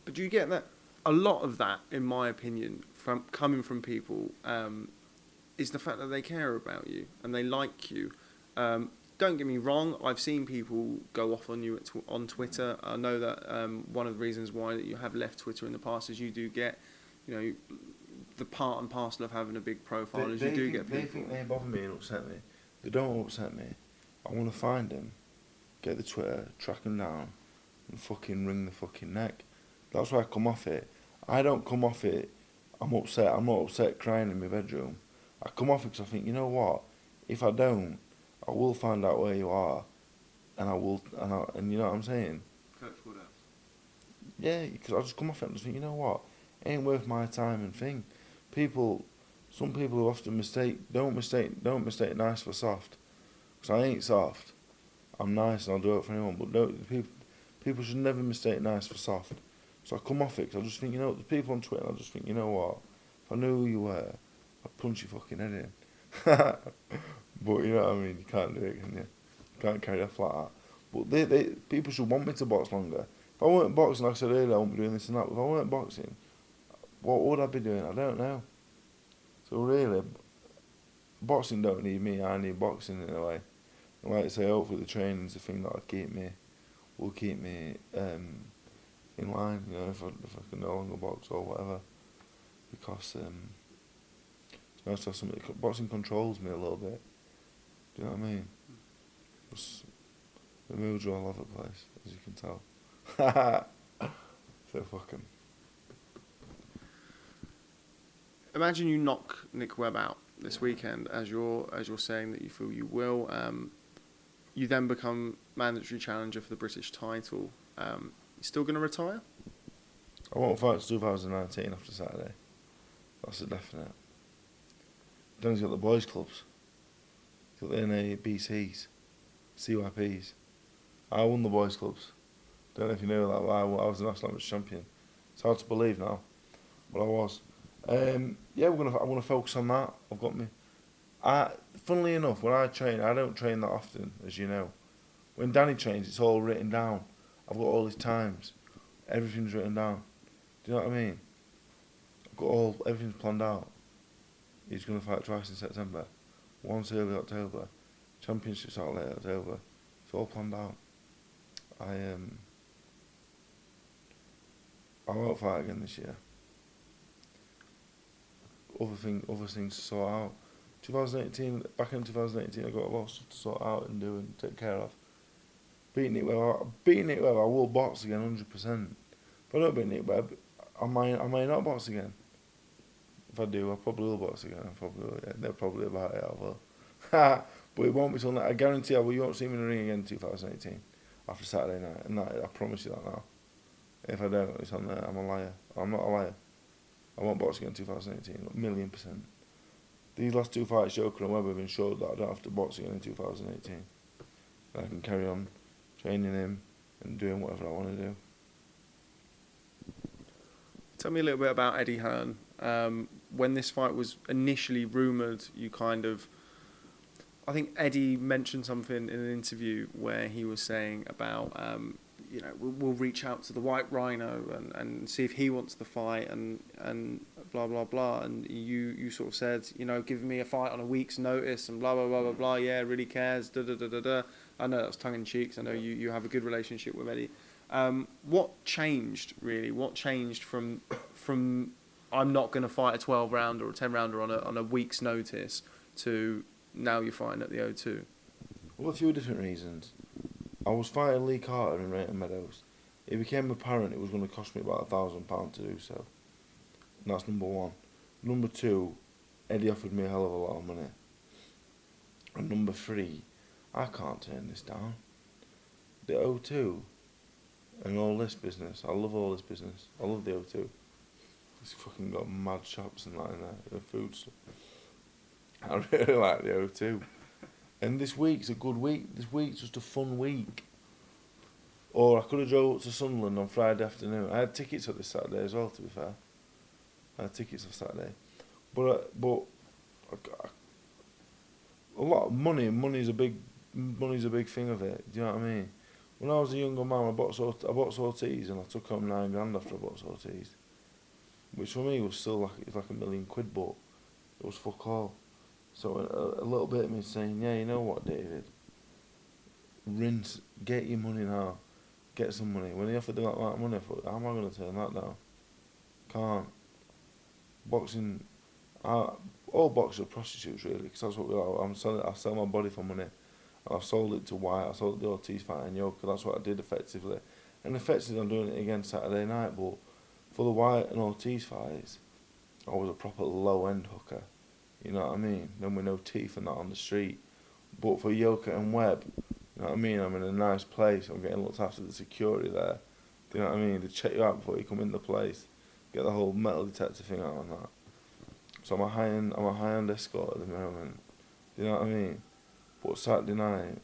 A: But do you get that? A lot of that, in my opinion, coming from people, is the fact that they care about you and they like you. Don't get me wrong, I've seen people go off on you on Twitter. I know that one of the reasons why that you have left Twitter in the past is you do get, the part and parcel of having a big profile get people.
B: They think they bother me and upset me. They don't upset me. I want to find them, get the Twitter, track them down, and fucking wring the fucking neck. That's why I come off it. I don't come off it, I'm upset. I'm not upset crying in my bedroom. I come off it because I think, you know what? If I don't, I will find out where you are, and you know what I'm saying?
A: Coach would have.
B: Yeah, because I just come off it and just think, you know what? It ain't worth my time and thing. Some people often don't mistake nice for soft. Because I ain't soft. I'm nice and I'll do it for anyone, but people should never mistake nice for soft. So I come off it because I just think, the people on Twitter, I just think, you know what? If I knew who you were, I'd punch your fucking head in. But you know what I mean? You can't do it, can you? You can't carry off like that. But people should want me to box longer. If I weren't boxing, like I said earlier, I wouldn't be doing this and that. If I weren't boxing, what would I be doing? I don't know. So really, boxing don't need me. I need boxing in a way. And like I say, hopefully the training's the thing that will keep me in line. You know, if I can no longer box or whatever, because it's nice to have something. Boxing controls me a little bit. Do you know what I mean? Just, the moods are all over the place, as you can tell. So fucking.
A: Imagine you knock Nick Webb out this weekend, as you're saying that you feel you will. You then become mandatory challenger for the British title. You still going to retire?
B: I won't fight 2019 after Saturday. That's a definite. Then he's got the boys' clubs. He's got the NABCs, CYPs. I won the boys' clubs. Don't know if you know that, but I was the national amateur champion. It's hard to believe now, but I was. Yeah, I'm gonna focus on that. I've got me. Funnily enough, when I train, I don't train that often, as you know. When Danny trains, it's all written down. I've got all his times. Everything's written down. Do you know what I mean? I've got everything's planned out. He's gonna fight twice in September. Once early October. Championships out late October. It's all planned out. I won't fight again this year. Other things to sort out. 2018, back in 2018, I got a lot of stuff to sort out and do and take care of. Beating Nick Webb, I will box again 100%. If I don't beat Nick Webb, I might not box again. If I do, I probably will box again. They're probably about it. I will. But it won't be till I guarantee you won't see me in the ring again in 2018 after Saturday night. And I promise you that now. If I don't, it's on there. I'm a liar. I'm not a liar. I won't box again in 2018, 1,000,000%. These last two fights, Joker and Webb, have ensured that I don't have to box again in 2018. I can carry on training him and doing whatever I want to do.
A: Tell me a little bit about Eddie Hearn. When this fight was initially rumoured, I think Eddie mentioned something in an interview where he was saying about, we'll reach out to the White Rhino and see if he wants the fight and blah, blah, blah. And you sort of said, giving me a fight on a week's notice and blah, blah, blah, blah, blah. Yeah, really cares, da, da, da, da, da. I know that was tongue-in-cheek. I know you have a good relationship with Eddie. What changed, really? What changed from I'm not going to fight a 12-rounder or a 10-rounder on a week's notice to now you're fighting at the O2?
B: Well, a few different reasons. I was fighting Lee Carter in Raton Meadows. It became apparent it was going to cost me about £1,000 to do so. And that's number one. Number two, Eddie offered me a hell of a lot of money. And number three, I can't turn this down. The O2 and all this business. I love all this business. I love the O2. It's fucking got mad shops and that in there, the food stuff. I really like the O2. And this week's a good week. This week's just a fun week. Or I could have drove up to Sunderland on Friday afternoon. I had tickets for this Saturday as well, to be fair. I had tickets for Saturday. But a lot of money. Money's a big thing of it. Do you know what I mean? When I was a younger man, I boxed Ortiz and I took home £9,000 after I boxed Ortiz, which for me was still like £1 million, but it was fuck all. So a little bit of me saying, yeah, you know what, David? Rinse, get your money now. Get some money. When he offered that amount of money, I thought, how am I going to turn that down? Can't. Boxing, all boxers are prostitutes really, because that's what we are. I sell my body for money. And I've sold it to Whyte, I sold it to the Ortiz fight and Yoka, that's what I did effectively. And effectively I'm doing it again Saturday night, but for the Whyte and Ortiz fights, I was a proper low-end hooker. You know what I mean? Then with no teeth and that on the street. But for Yoka and Webb, you know what I mean? I'm in a nice place. I'm getting looked after the security there. Do you know what I mean? They check you out before you come in the place. Get the whole metal detector thing out and that. So I'm a high-end escort at the moment. Do you know what I mean? But Saturday night,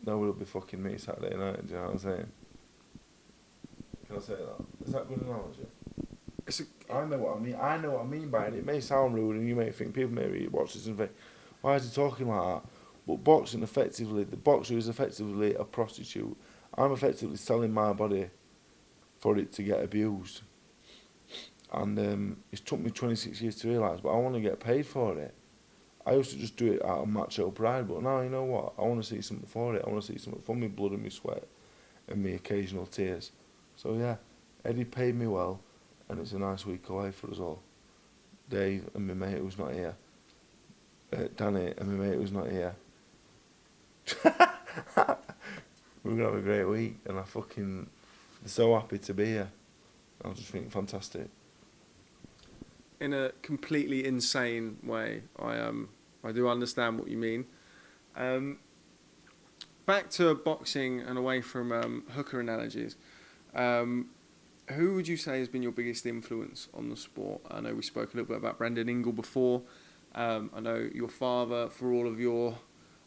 B: nobody will be fucking me Saturday night. Do you know what I'm saying? Can I say that? Is that a good analogy? I know what I mean. I know what I mean by it. It may sound rude, and you may think people may watch this and think, "Why is he talking like that?" But boxing, effectively, the boxer is effectively a prostitute, I'm effectively selling my body for it to get abused. And it's took me 26 years to realise, but I want to get paid for it. I used to just do it out of macho pride, but now, you know what? I want to see something for it. I want to see something from my blood and my sweat and my occasional tears. So yeah, Eddie paid me well, and it's a nice week away for us all. Dave and my mate who's not here. Danny and my mate who's not here. We're going to have a great week, and I'm so happy to be here. I just think fantastic.
A: In a completely insane way, I do understand what you mean. Back to boxing and away from hooker analogies. Who would you say has been your biggest influence on the sport? I know we spoke a little bit about Brendan Ingle before. I know your father, for all of your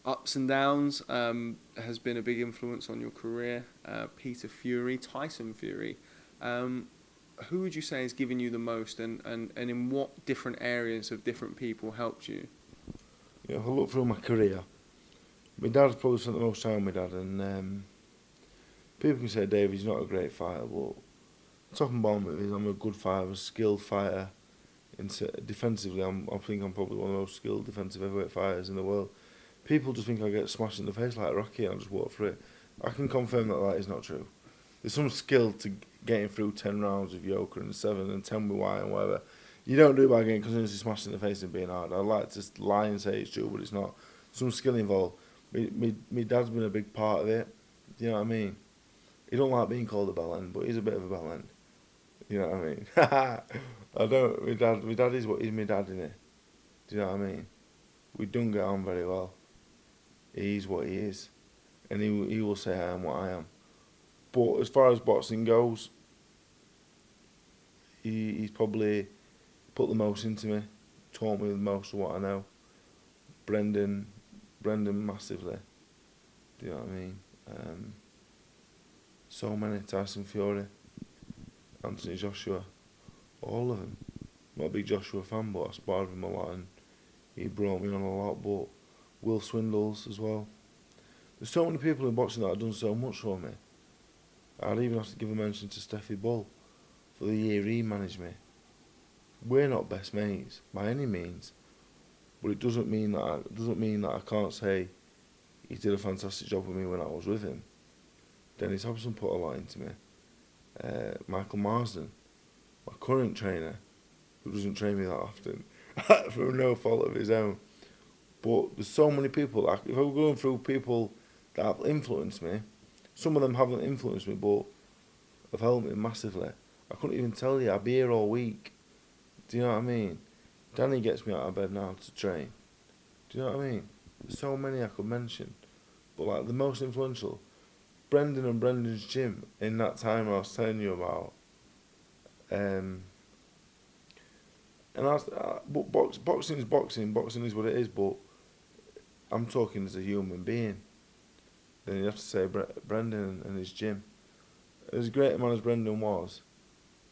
A: ups and downs, has been a big influence on your career. Peter Fury, Tyson Fury. Who would you say has given you the most, and in what different areas have different people helped you?
B: Yeah, if I look through my career, my dad's probably spent the most time with my dad, and people can say Dave, he's not a great fighter, but top and bottom of it is I'm a good fighter, a skilled fighter. Defensively, I think I'm probably one of the most skilled defensive heavyweight fighters in the world. People just think I get smashed in the face like Rocky and I just walk through it. I can confirm that is not true. There's some skill to getting through 10 rounds with Yoker and 7 and 10 with Whyte and whatever. You don't do it by getting continuously smashed in the face and being hard. I'd like to lie and say it's true, but it's not. Some skill involved. My dad's been a big part of it. Do you know what I mean? He don't like being called a bell end, but he's a bit of a bell end. You know what I mean? I don't. My dad is what he's my dad, innit? Do you know what I mean? We don't get on very well. He's what he is, and he will say I am what I am. But as far as boxing goes, he's probably put the most into me, taught me the most of what I know. Brendan massively. Do you know what I mean? So many. Tyson Fury, Anthony Joshua, all of them. I'm not a big Joshua fan, but I sparred with him a lot and he brought me on a lot. But Will Swindles as well. There's so many people in boxing that have done so much for me. I'd even have to give a mention to Steffi Bull for the year he managed me. We're not best mates by any means, but it doesn't mean that I can't say he did a fantastic job with me when I was with him. Dennis Hobson put a lot into me. Michael Marsden, my current trainer, who doesn't train me that often, through no fault of his own. But there's so many people. If I were going through people that have influenced me, some of them haven't influenced me, but have helped me massively. I couldn't even tell you. I'd be here all week. Do you know what I mean? Danny gets me out of bed now to train. Do you know what I mean? There's so many I could mention. But like the most influential, Brendan and Brendan's gym in that time I was telling you about. But boxing is boxing. Boxing is what it is. But I'm talking as a human being. Then you have to say Brendan and his gym. As great a man as Brendan was,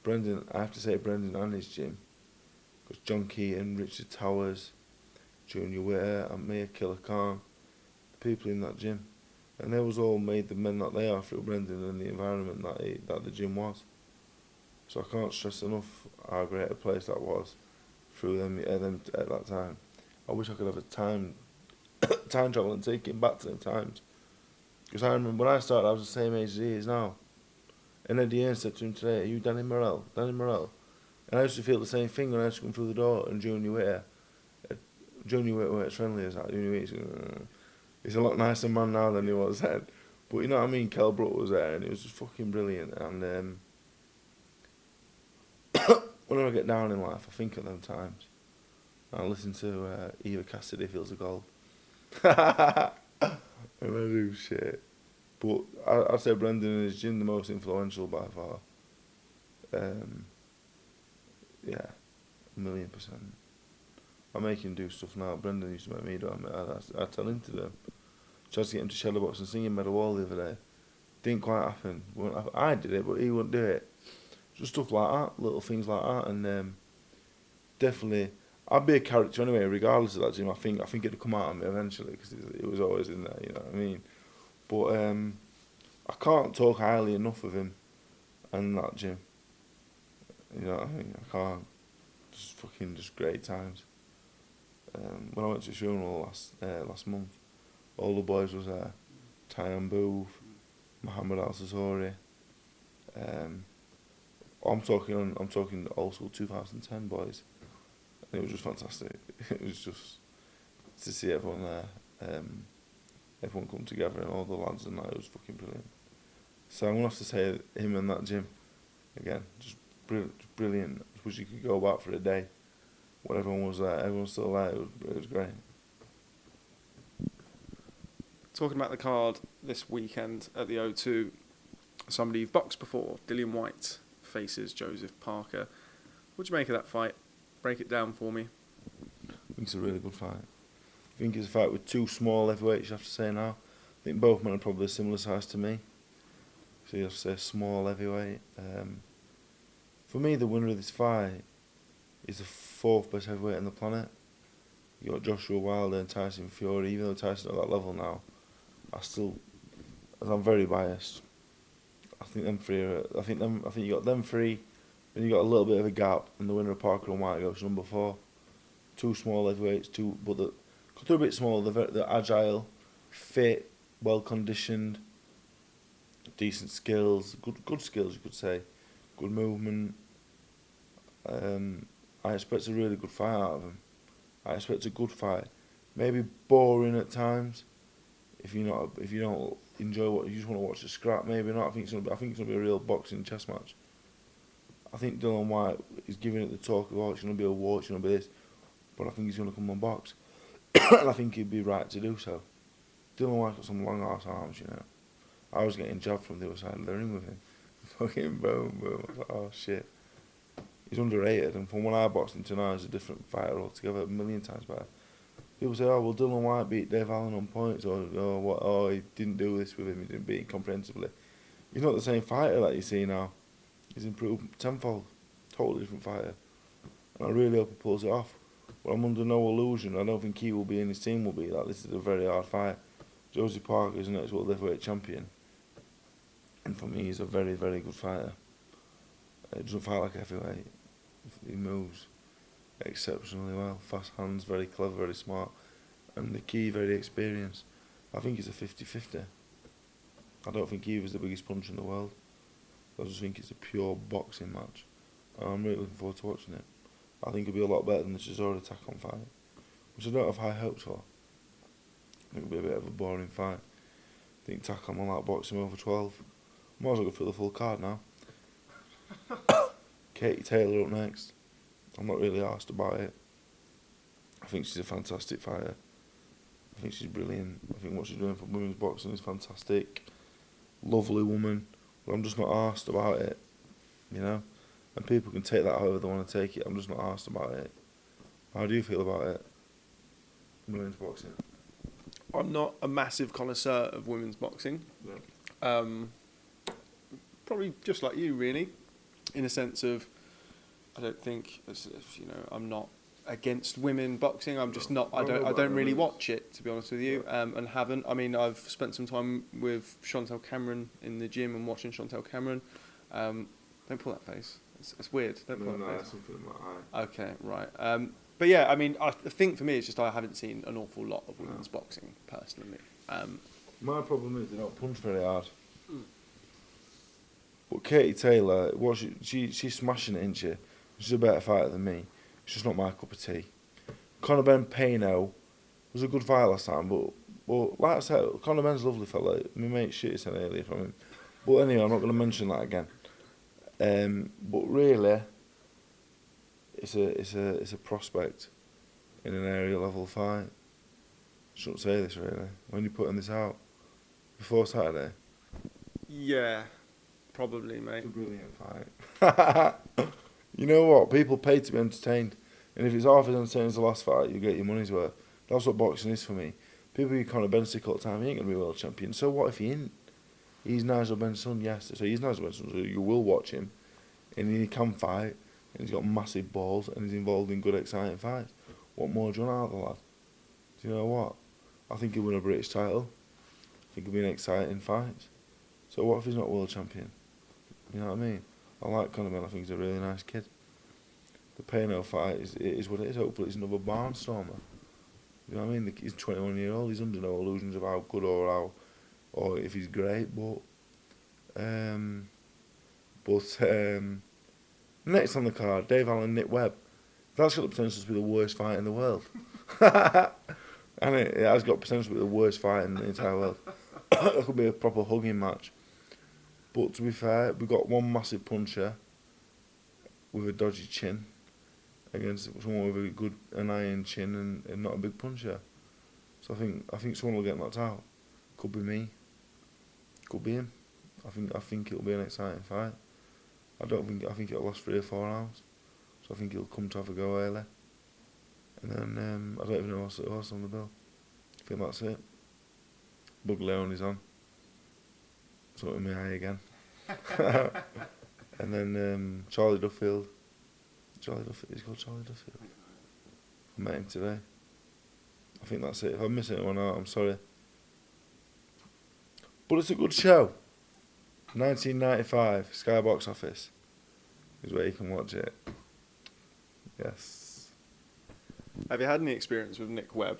B: I have to say Brendan and his gym. Because John Keaton, Richard Towers, Junior Witter, Amir Killer Khan, the people in that gym. And they was all made the men that they are through Brendan and the environment that the gym was. So I can't stress enough how great a place that was through them at that time. I wish I could have a time travel and take him back to them times. Because I remember when I started, I was the same age as he is now. And Eddie Hearn said to him today, "Are you Danny Morrell? Danny Morrell?" And I used to feel the same thing when I used to come through the door and Junior Witter weren't as friendly as that. Junior Witter, he's a lot nicer man now than he was then. But you know what I mean? Kel Brook was there and it was just fucking brilliant. And whenever I get down in life, I think of them times. I listen to Eva Cassidy, Fields of Gold. And I do shit. But I'd say Brendan and his gym the most influential by far. Yeah, 1,000,000%. I make him do stuff now. Brendan used to make me do it. I tell him to do. Tried to get him to shadow box and sing him at the wall the other day. Didn't quite happen. I did it, but he wouldn't do it. Just stuff like that, little things like that, and definitely, I'd be a character anyway, regardless of that gym. I think it'd come out of me eventually because it was always in there. You know what I mean? But I can't talk highly enough of him and that gym. You know what I mean? I can't. Just great times. When I went to his funeral last month, all the boys was there. Tyan Booth, Mohammed Al Sasori. I'm talking also 2010 boys. And it was just fantastic. It was just to see everyone there, everyone come together and all the lads and that. It was fucking brilliant. So I'm gonna have to say him and that gym again, just brilliant. I wish you could go back for a day when everyone was there. Everyone was still there. It was great.
A: Talking about the card this weekend at the O2, somebody you've boxed before, Dillian Whyte faces Joseph Parker. What do you make of that fight? Break it down for me.
B: I think it's a really good fight. I think it's a fight with two small heavyweights, you have to say now. I think both men are probably a similar size to me. So you have to say small heavyweight. For me, the winner of this fight is the fourth best heavyweight on the planet. You got Joshua Wilder and Tyson Fury. Even though Tyson's at that level now, as I'm very biased, I think them three are. I think you got them three, then you got a little bit of a gap, and the winner of Parker and White goes number 4. Two small heavyweights, but they're a bit smaller. They're agile, fit, well conditioned, decent skills, good skills you could say, good movement. I expect a really good fight out of him. I expect a good fight, maybe boring at times. If you don't enjoy what you just want to watch the scrap, maybe not. I think it's gonna be a real boxing chess match. I think Dillian Whyte is giving it the talk of, oh, it's gonna be a war, it's gonna be this, but I think he's gonna come and box, and I think he'd be right to do so. Dillian Whyte's got some long ass arms, you know. I was getting jabbed from the other side of the ring with him. Fucking boom. I was like, oh shit. He's underrated, and from when I boxed him to now, he's a different fighter altogether, a million times better. People say, oh, well, Dillian Whyte beat Dave Allen on points, or he didn't do this with him, he didn't beat him comprehensively. He's not the same fighter that you see now. He's improved tenfold, totally different fighter. And I really hope he pulls it off. But I'm under no illusion, I don't think he will be and his team will be, that this is a very hard fight. Joseph Parker is the next world heavyweight champion. And for me, he's a very, very good fighter. He doesn't fight like a heavyweight. He moves exceptionally well. Fast hands, very clever, very smart. And the key, very experienced. I think he's a 50-50. I don't think he was the biggest puncher in the world. I just think it's a pure boxing match. And I'm really looking forward to watching it. I think it'll be a lot better than the Chisora Takon fight, which I don't have high hopes for. I think it'll be a bit of a boring fight. I think Takon will outbox him over 12. Might as well go through the full card now. Katie Taylor up next. I'm not really asked about it. I think she's a fantastic fighter. I think she's brilliant. I think what she's doing for women's boxing is fantastic. Lovely woman. But I'm just not asked about it. You know? And people can take that however they want to take it. I'm just not asked about it. How do you feel about it? Women's boxing.
A: I'm not a massive connoisseur of women's boxing.
B: Yeah.
A: Probably just like you, really, in a sense of, I don't think, I'm not against women boxing. I'm just not. I don't really watch it, to be honest with you, and haven't. I mean, I've spent some time with Chantel Cameron in the gym and watching Chantel Cameron. Don't pull that face. It's weird. Don't pull that face.
B: Something in my eye.
A: Okay, right. But yeah, I mean, I think for me, it's just I haven't seen an awful lot of women's boxing personally.
B: My problem is they don't punch very hard. But Katie Taylor, she's smashing it, isn't she? She's a better fighter than me. It's just not my cup of tea. Conor Ben Payno was a good fight last time, but like I said, Conor Ben's a lovely fella. My mate shit said earlier from him. But anyway, I'm not going to mention that again. But really, it's a prospect in an area level fight. Shouldn't say this really. When you putting this out before Saturday.
A: Yeah, probably, mate.
B: It's a brilliant fight. You know what? People pay to be entertained, and if it's half as entertaining as the last fight, you get your money's worth. That's what boxing is for me. People who kind of Ben sick all the time, he ain't gonna be world champion. So what if he ain't? He's Nigel Ben's son, yes. So he's Nigel Ben's son, so you will watch him, and he can fight, and he's got massive balls, and he's involved in good, exciting fights. What more do you want out of the lad? Do you know what? I think he'll win a British title. I think it'll be an exciting fight. So what if he's not world champion? You know what I mean? I like Conor McGregor. I think he's a really nice kid. The Payno fight is what it is. Hopefully it's another barnstormer. You know what I mean? He's 21-year-old. He's under no illusions of how good or if he's great. Next on the card, Dave Allen, Nick Webb. That's got the potential to be the worst fight in the world. And it has got potential to be the worst fight in the entire world. That could be a proper hugging match. But to be fair, we've got one massive puncher with a dodgy chin against someone with a good an iron chin and not a big puncher. So I think someone will get knocked out. Could be me. Could be him. I think it'll be an exciting fight. I think it'll last 3 or 4 rounds. So I think he'll come to have a go early. And then I don't even know what it was on the bill. I think that's it. Bug Leon is on. So in my eye again. And then Charlie Duffield. He's called Charlie Duffield. I met him today. I think that's it. If I'm missing anyone out, I'm sorry. But it's a good show. 1995, Sky Box Office is where you can watch it. Yes.
A: Have you had any experience with Nick Webb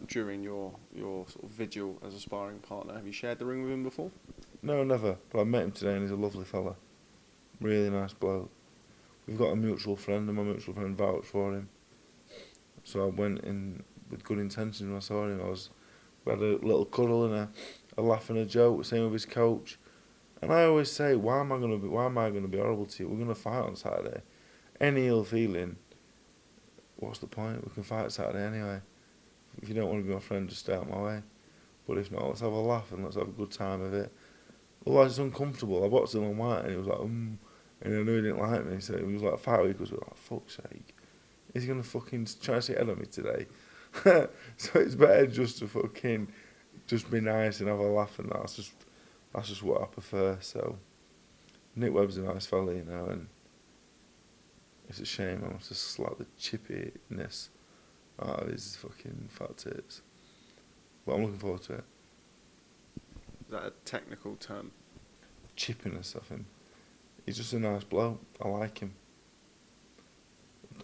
A: during your sort of vigil as a sparring partner? Have you shared the ring with him before?
B: No, never. But I met him today and he's a lovely fella. Really nice bloke. We've got a mutual friend and my mutual friend vouched for him. So I went in with good intentions when I saw him. We had a little cuddle and a laugh and a joke, same with his coach. And I always say, why am I gonna be horrible to you? We're gonna fight on Saturday. Any ill feeling, what's the point? We can fight Saturday anyway. If you don't want to be my friend, just stay out my way. But if not, let's have a laugh and let's have a good time of it. Otherwise it's uncomfortable. I boxed him on White and he was like, and I knew he didn't like me, so he was like, fight week, was like, fuck's sake. Is he gonna fucking try to sit head on me today? So it's better just to fucking just be nice and have a laugh, and that's just what I prefer. So Nick Webb's a nice fella, you know, and it's a shame I must have slapped the chippiness out of his fucking fat tits. But I'm looking forward to it.
A: Is that a technical term?
B: Chippiness of him. He's just a nice bloke. I like him.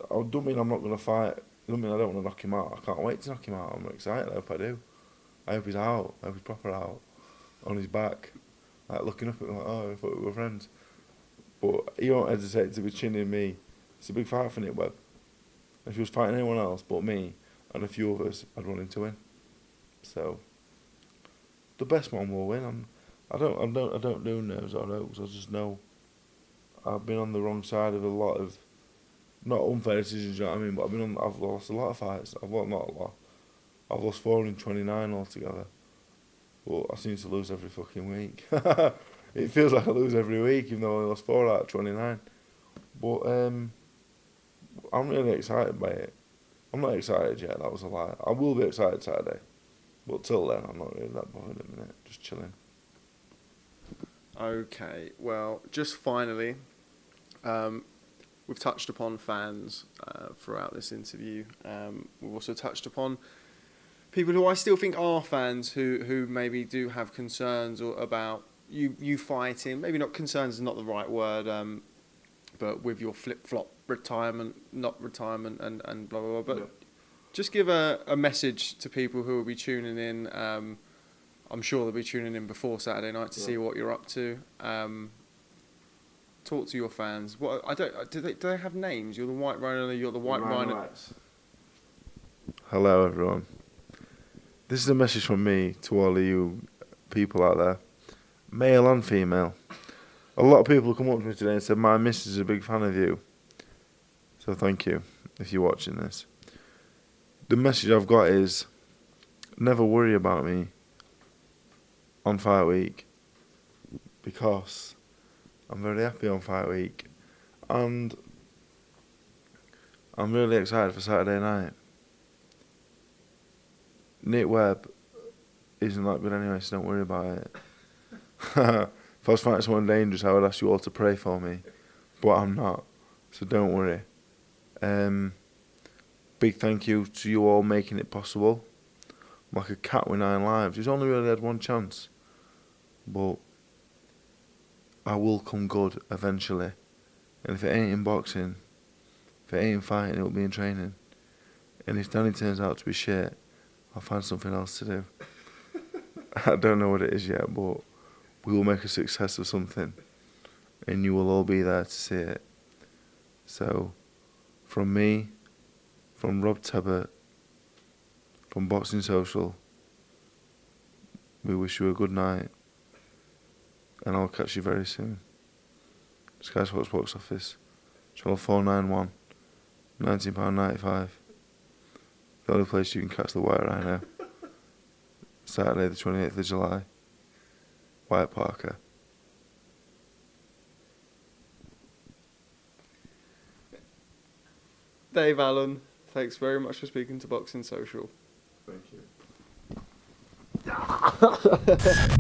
B: I don't mean I'm not going to fight. I don't mean I don't want to knock him out. I can't wait to knock him out. I'm excited. I hope I do. I hope he's out. I hope he's proper out. On his back. Like looking up at me like, oh, I thought we were friends. But he won't hesitate to be chinning me. It's a big fight for Nick Webb. If he was fighting anyone else but me and a few others, I'd want him to win. So the best one will win. I don't do nerves or hopes. I just know I've been on the wrong side of a lot of not unfair decisions, you know what I mean, but I've lost a lot of fights. Not a lot. I've lost 429 altogether. But I seem to lose every fucking week. It feels like I lose every week, even though I only lost 4 out of 29. But I'm really excited by it. I'm not excited yet, that was a lie. I will be excited Saturday. But till then, I'm not really that bothered at the minute. Just chilling.
A: Okay, well, just finally, we've touched upon fans throughout this interview. We've also touched upon people who I still think are fans who maybe do have concerns about you fighting. Maybe not concerns is not the right word, but with your flip-flop retirement, not retirement, and blah, blah, blah. But just give a message to people who will be tuning in. I'm sure they'll be tuning in before Saturday night to see what you're up to. Talk to your fans. Do they have names? You're the White Rhino. You're the White Rhino.
B: Hello, everyone. This is a message from me to all of you people out there, male and female. A lot of people come up to me today and said, my missus is a big fan of you. So thank you, if you're watching this. The message I've got is, never worry about me on fight week, because I'm very happy on fight week, and I'm really excited for Saturday night. Nick Webb isn't that good anyway, so don't worry about it. If I was fighting someone dangerous, I would ask you all to pray for me, but I'm not, so don't worry. Big thank you to you all making it possible. I'm like a cat with 9 lives. He's only really had one chance, but I will come good eventually. And if it ain't in boxing, if it ain't in fighting, it'll be in training. And if Danny turns out to be shit, I'll find something else to do. I don't know what it is yet, but we will make a success of something. And you will all be there to see it. So, from me, from Rob Tebbutt, from Boxing Social, we wish you a good night. And I'll catch you very soon. Sky Sports Box Office, channel 491, £19.95. The only place you can catch the White Rhino. Saturday the 28th of July. Whyte-Parker.
A: Dave Allen, thanks very much for speaking to Boxing Social.
B: Thank you.